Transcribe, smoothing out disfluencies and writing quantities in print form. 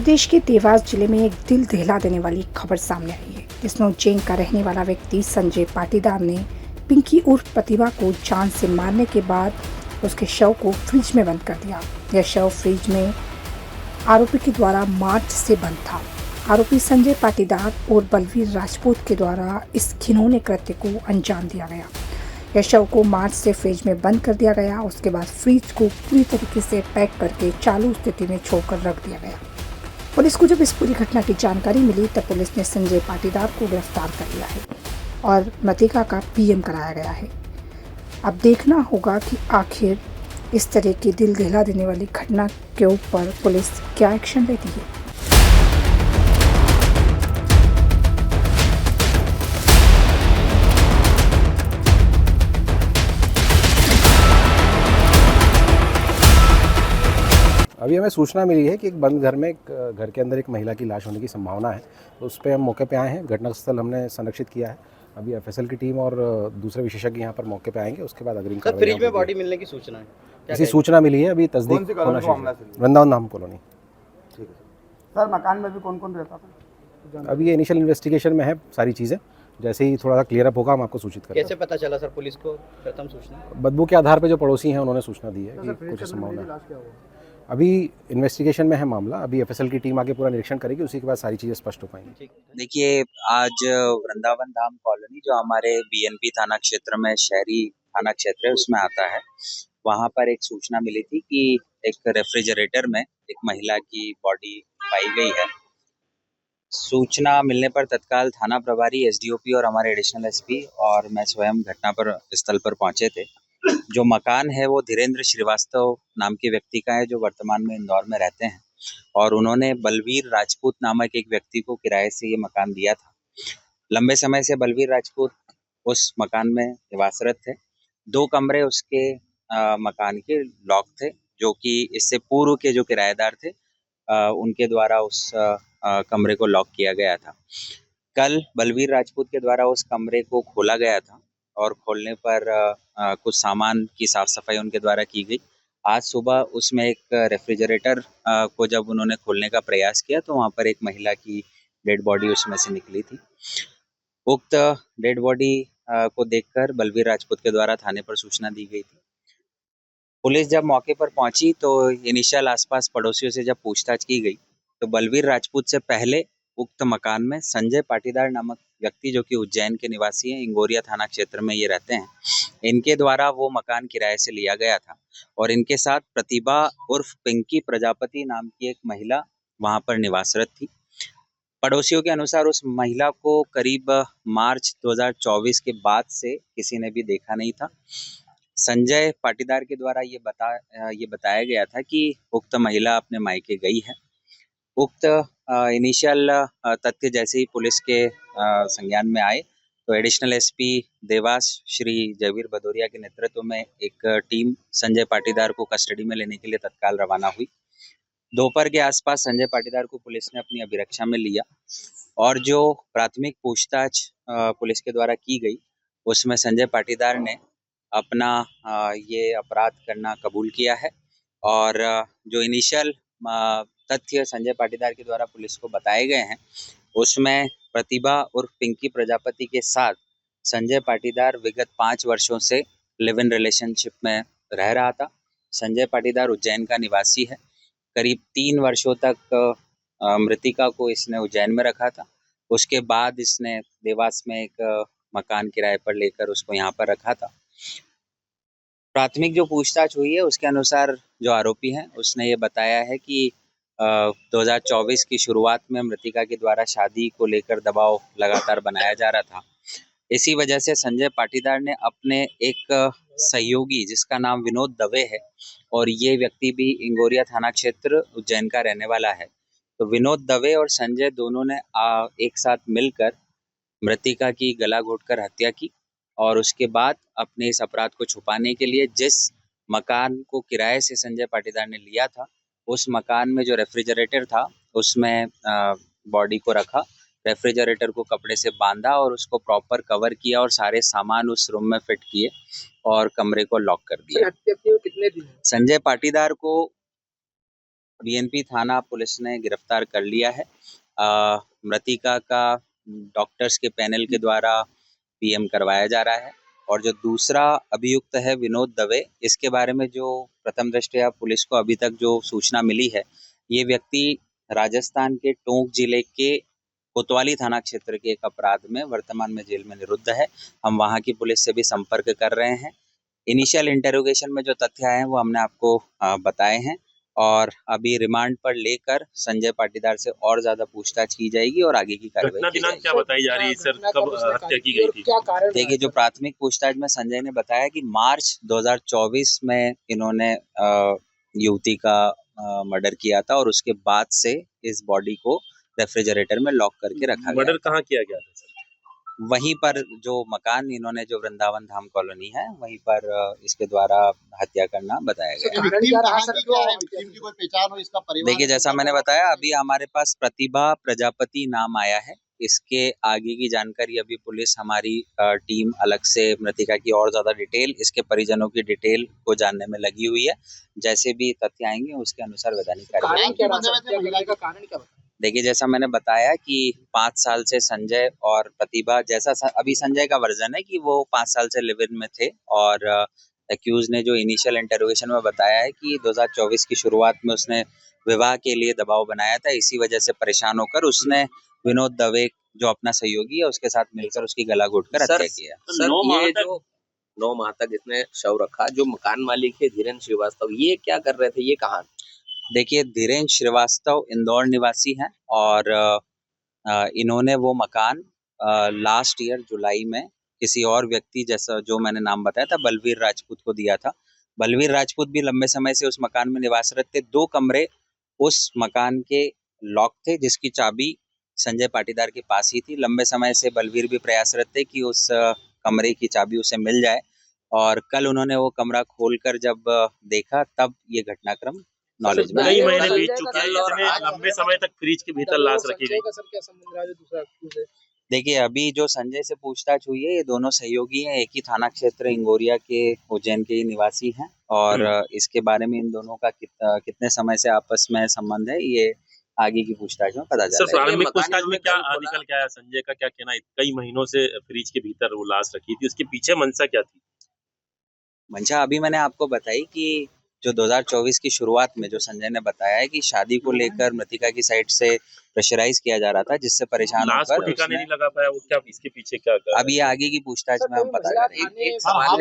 प्रदेश के देवास जिले में एक दिल दहला देने वाली खबर सामने आई है, जिसमें उज्जैन का रहने वाला व्यक्ति संजय पाटीदार ने पिंकी उर्फ प्रतिभा को जान से मारने के बाद उसके शव को फ्रिज में बंद कर दिया। यह शव फ्रिज में आरोपी के द्वारा मार्च से बंद था। आरोपी संजय पाटीदार और बलवीर राजपूत के द्वारा इस घिनौने कृत्य को अंजाम दिया गया। यह शव को मार्च से फ्रिज में बंद कर दिया गया। उसके बाद फ्रिज को पूरी तरीके से पैक करके चालू स्थिति में छोड़कर रख दिया गया। पुलिस को जब इस पूरी घटना की जानकारी मिली तब पुलिस ने संजय पाटीदार को गिरफ्तार कर लिया है और मृतका का पीएम कराया गया है। अब देखना होगा कि आखिर इस तरह की दिल दहला देने वाली घटना के ऊपर पुलिस क्या एक्शन लेती है। अभी हमें सूचना मिली है कि एक बंद घर में घर के अंदर एक महिला की लाश होने की संभावना है, तो उस पर हम मौके पे आए हैं। घटनास्थल हमने संरक्षित किया है। अभी एफएसएल की टीम और दूसरे विशेषज्ञ यहाँ पर मौके पे आएंगे। उसके बाद अग्रिम कार्रवाई। फ्रिज में बॉडी मिलने की सूचना है, ऐसी सूचना मिली है। अभी तस्दीक होना चाहिए। वृंदावन धाम कॉलोनी। ठीक है सर, मकान में भी कौन कौन रहता था? अभी ये इनिशियल इन्वेस्टिगेशन में है सारी चीज़ें। जैसे ही थोड़ा सा क्लियर अप होगा हम आपको सूचित करेंगे। कैसे पता चला सर पुलिस को प्रथम सूचना? बदबू के आधार पर जो पड़ोसी हैं उन्होंने सूचना दी है कि कुछ संभावना है। अभी इन्वेस्टिगेशन में है मामला। अभी एफएसएल की टीम आगे पूरा निरीक्षण करेगी, उसी के बाद सारी चीज़ें स्पष्ट हो पाएंगी। देखिए, आज वृंदावन धाम कॉलोनी जो हमारे बीएनपी थाना क्षेत्र में शहरी थाना क्षेत्र है उसमें आता है, वहाँ पर एक सूचना मिली थी कि एक रेफ्रिजरेटर में एक महिला की बॉडी पाई गई है। सूचना मिलने पर तत्काल थाना प्रभारी, एसडीओपी और हमारे एडिशनल एसपी और मैं स्वयं घटना पर स्थल पर पहुंचे थे। जो मकान है वो धीरेन्द्र श्रीवास्तव नाम के व्यक्ति का है, जो वर्तमान में इंदौर में रहते हैं, और उन्होंने बलवीर राजपूत नामक एक व्यक्ति को किराए से ये मकान दिया था। लंबे समय से बलवीर राजपूत उस मकान में निवासरत थे। 2 कमरे उसके मकान के लॉक थे, जो कि इससे पूर्व के जो किराएदार थे उनके द्वारा उस कमरे को लॉक किया गया था। कल बलवीर राजपूत के द्वारा उस कमरे को खोला गया था और खोलने पर कुछ सामान की साफ सफाई उनके द्वारा की गई। आज सुबह उसमें एक रेफ्रिजरेटर को जब उन्होंने खोलने का प्रयास किया तो वहाँ पर एक महिला की डेड बॉडी उसमें से निकली थी। उक्त डेड बॉडी को देखकर बलवीर राजपूत के द्वारा थाने पर सूचना दी गई थी। पुलिस जब मौके पर पहुंची तो इनिशियल आसपास पड़ोसियों से जब पूछताछ की गई तो बलवीर राजपूत से पहले उक्त मकान में संजय पाटीदार नामक व्यक्ति, जो कि उज्जैन के निवासी हैं, इंगोरिया थाना क्षेत्र में ये रहते हैं, इनके द्वारा वो मकान किराए से लिया गया था और इनके साथ प्रतिभा उर्फ पिंकी प्रजापति नाम की एक महिला वहां पर निवासरत थी। पड़ोसियों के अनुसार उस महिला को करीब मार्च 2024 के बाद से किसी ने भी देखा नहीं था। संजय पाटीदार के द्वारा ये बताया गया था कि उक्त महिला अपने मायके गई है। उक्त इनिशियल तथ्य जैसे ही पुलिस के संज्ञान में आए तो एडिशनल एसपी देवास श्री जयवीर भदौरिया के नेतृत्व में एक टीम संजय पाटीदार को कस्टडी में लेने के लिए तत्काल रवाना हुई। दोपहर के आसपास संजय पाटीदार को पुलिस ने अपनी अभिरक्षा में लिया और जो प्राथमिक पूछताछ पुलिस के द्वारा की गई उसमें संजय पाटीदार ने अपना ये अपराध करना कबूल किया है और जो इनिशियल तथ्य संजय पाटीदार के द्वारा पुलिस को बताए गए हैं उसमें प्रतिभा और पिंकी प्रजापति के साथ संजय पाटीदार विगत 5 वर्षों से लिव इन रिलेशनशिप में रह रहा था। संजय पाटीदार उज्जैन का निवासी है। करीब 3 वर्षों तक मृतिका को इसने उज्जैन में रखा था। उसके बाद इसने देवास में एक मकान किराए पर लेकर उसको यहाँ पर रखा था। प्राथमिक जो पूछताछ हुई है उसके अनुसार जो आरोपी है उसने ये बताया है कि 2024 की शुरुआत में मृतिका के द्वारा शादी को लेकर दबाव लगातार बनाया जा रहा था। इसी वजह से संजय पाटीदार ने अपने एक सहयोगी जिसका नाम विनोद दवे है और ये व्यक्ति भी इंगोरिया थाना क्षेत्र उज्जैन का रहने वाला है, तो विनोद दवे और संजय दोनों ने एक साथ मिलकर मृतिका की गला घोंटकर हत्या की और उसके बाद अपने इस अपराध को छुपाने के लिए जिस मकान को किराए से संजय पाटीदार ने लिया था उस मकान में जो रेफ्रिजरेटर था उसमें बॉडी को रखा, रेफ्रिजरेटर को कपड़े से बांधा और उसको प्रॉपर कवर किया और सारे सामान उस रूम में फिट किए और कमरे को लॉक कर दिया। हत्या किए कितने दिन? संजय पाटीदार को बीएनपी थाना पुलिस ने गिरफ्तार कर लिया है। मृतिका का डॉक्टर्स के पैनल के द्वारा पीएम करवाया जा रहा है और जो दूसरा अभियुक्त है विनोद दवे, इसके बारे में जो प्रथम दृष्टया पुलिस को अभी तक जो सूचना मिली है, ये व्यक्ति राजस्थान के टोंक जिले के कोतवाली थाना क्षेत्र के एक अपराध में वर्तमान में जेल में निरुद्ध है। हम वहां की पुलिस से भी संपर्क कर रहे हैं। इनिशियल इंटेरोगेशन में जो तथ्य आए हैं वो हमने आपको बताए हैं और अभी रिमांड पर लेकर संजय पाटीदार से और ज्यादा पूछताछ की जाएगी और आगे की कार्रवाई की जाएगी। क्या बताई जा रही है सर, कब हत्या की गई थी? देखिए, जो प्राथमिक पूछताछ में संजय ने बताया कि मार्च 2024 में इन्होंने युवती का मर्डर किया था और उसके बाद से इस बॉडी को रेफ्रिजरेटर में लॉक करके रखा गया। मर्डर कहाँ किया गया था सर? वहीं पर जो मकान इन्होंने जो वृंदावन धाम कॉलोनी है वहीं पर इसके द्वारा हत्या करना बताया गया। देखिए, जैसा मैंने बताया, अभी हमारे पास प्रतिभा प्रजापति नाम आया है। इसके आगे की जानकारी अभी पुलिस हमारी टीम अलग से मृतिका की और ज्यादा डिटेल, इसके परिजनों की डिटेल को जानने में लगी हुई है। जैसे भी तथ्य आएंगे उसके अनुसार वैधानिक कार्रवाई। देखिए, जैसा मैंने बताया कि 5 साल से संजय और प्रतिभा, जैसा अभी संजय का वर्जन है कि वो 5 साल से लिव इन में थे और एक्यूज ने जो इनिशियल इंटरोगेशन में बताया है कि 2024 की शुरुआत में उसने विवाह के लिए दबाव बनाया था। इसी वजह से परेशान होकर उसने विनोद दवे जो अपना सहयोगी है उसके साथ मिलकर उसकी गला घोटकर हत्या किया। सर, ये जो 9 माह तक इसने शव रखा, जो मकान मालिक है धीरेन्द्र श्रीवास्तव, ये क्या कर रहे थे, ये कहाँ? देखिए, धीरेन्द्र श्रीवास्तव इंदौर निवासी हैं और इन्होंने वो मकान लास्ट ईयर जुलाई में किसी और व्यक्ति, जैसा जो मैंने नाम बताया था, बलवीर राजपूत को दिया था। बलवीर राजपूत भी लंबे समय से उस मकान में निवासरत थे। 2 कमरे उस मकान के लॉक थे जिसकी चाबी संजय पाटीदार के पास ही थी। लंबे समय से बलवीर भी प्रयासरत थे कि उस कमरे की चाबी उसे मिल जाए और कल उन्होंने वो कमरा खोलकर जब देखा तब ये घटनाक्रम नॉलेज में। कई महीने बीत चुके हैं, इतने लंबे समय तक फ्रिज के भीतर लाश रखी गई। देखिए, अभी जो संजय से पूछताछ हुई है, ये दोनों सहयोगी हैं, एक ही थाना क्षेत्र इंगोरिया के उज्जैन के ही निवासी हैं और इसके बारे में इन दोनों का कितने समय से आपस में संबंध है, ये आगे की पूछताछ में पता चलेगा। सर, प्रारंभिक पूछताछ में क्या निकल के आया? संजय का क्या कहना है, कई महीनों से फ्रिज के भीतर वो लाश रखी थी, उसके पीछे मंशा क्या थी? मंशा अभी मैंने आपको बताई कि जो 2024 की शुरुआत में जो संजय ने बताया है कि शादी को लेकर मृतिका की साइड से प्रेशराइज किया जा रहा था, जिससे परेशान होकर ठिकाने नहीं लगा पाया, वो क्या इसके पीछे क्या? अब ये आगे की पूछताछ में हम पता करेंगे।